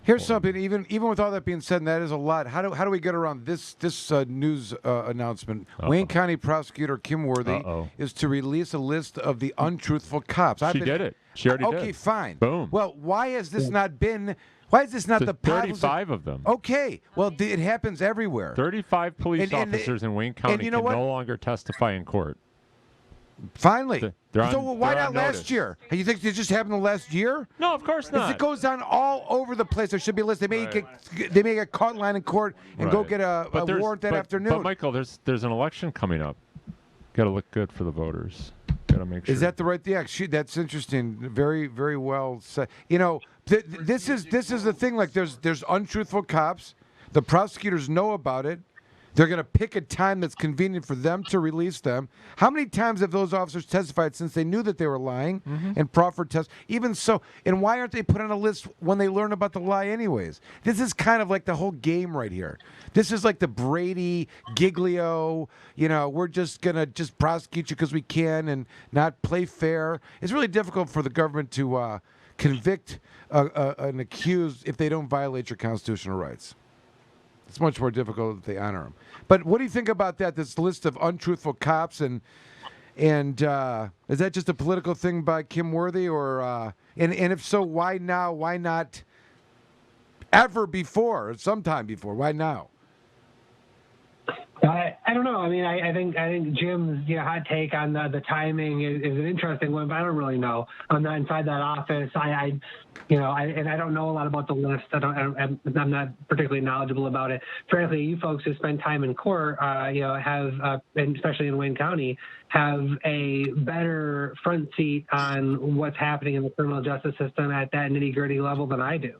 Here's something. Even with all that being said, and that is a lot. How do we get around this news announcement? Wayne County prosecutor Kim Worthy is to release a list of the untruthful cops. She did it. She already did. Okay, fine. Boom. Well, why has this not been? Why is this not the 35 of them? Okay. Well, it happens everywhere. 35 police officers in Wayne County can no longer testify in court. Finally. So why not last year? You think it just happened the last year? No, of course not. It goes on all over the place. There should be a list. They may get caught in line in court and go get a warrant that afternoon. But Michael, there's an election coming up. Got to look good for the voters. Got to make sure. Is that the right thing? Yeah, that's interesting. Very, very well said. You know, this is the thing. Like, there's untruthful cops. The prosecutors know about it. They're going to pick a time that's convenient for them to release them. How many times have those officers testified since they knew that they were lying and proffered tests? Even so, and why aren't they put on a list when they learn about the lie anyways? This is kind of like the whole game right here. This is like the Brady, Giglio, we're just going to prosecute you because we can and not play fair. It's really difficult for the government to convict an accused if they don't violate your constitutional rights. It's much more difficult if they honor them. But what do you think about that? This list of untruthful cops and is that just a political thing by Kim Worthy, or and if so, why now? Why not ever before? Or sometime before? Why now? I don't know. I mean, I think Jim's hot take on the timing is an interesting one, but I don't really know. I'm not inside that office. I don't know a lot about the list. I'm not particularly knowledgeable about it. Frankly, you folks who spend time in court, have, and especially in Wayne County, have a better front seat on what's happening in the criminal justice system at that nitty-gritty level than I do.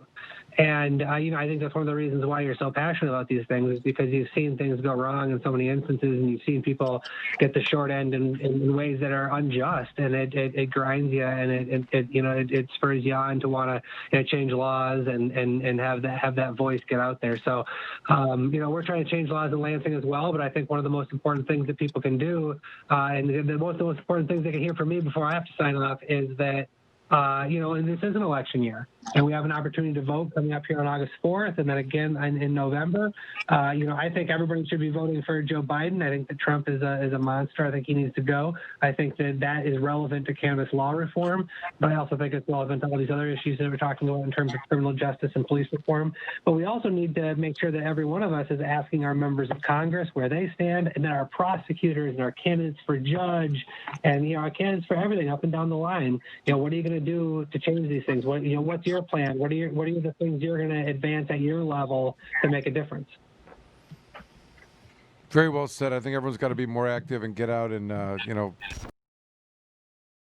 And, I think that's one of the reasons why you're so passionate about these things, is because you've seen things go wrong in so many instances, and you've seen people get the short end in ways that are unjust, and it grinds you, and it spurs you on to want to change laws and have that voice get out there. So, we're trying to change laws in Lansing as well, but I think one of the most important things that people can do, and the most important things they can hear from me before I have to sign off, is that and this is an election year, and we have an opportunity to vote coming up here on August 4th, and then again in November. I think everybody should be voting for Joe Biden. I think that Trump is a monster. I think he needs to go. I think that is relevant to cannabis law reform, but I also think it's relevant to all these other issues that we're talking about in terms of criminal justice and police reform. But we also need to make sure that every one of us is asking our members of Congress where they stand, and then our prosecutors and our candidates for judge, and our candidates for everything up and down the line. What are you going to do to change these things? What's your plan? What are the things you're going to advance at your level to make a difference? Very well said. I think everyone's got to be more active and get out and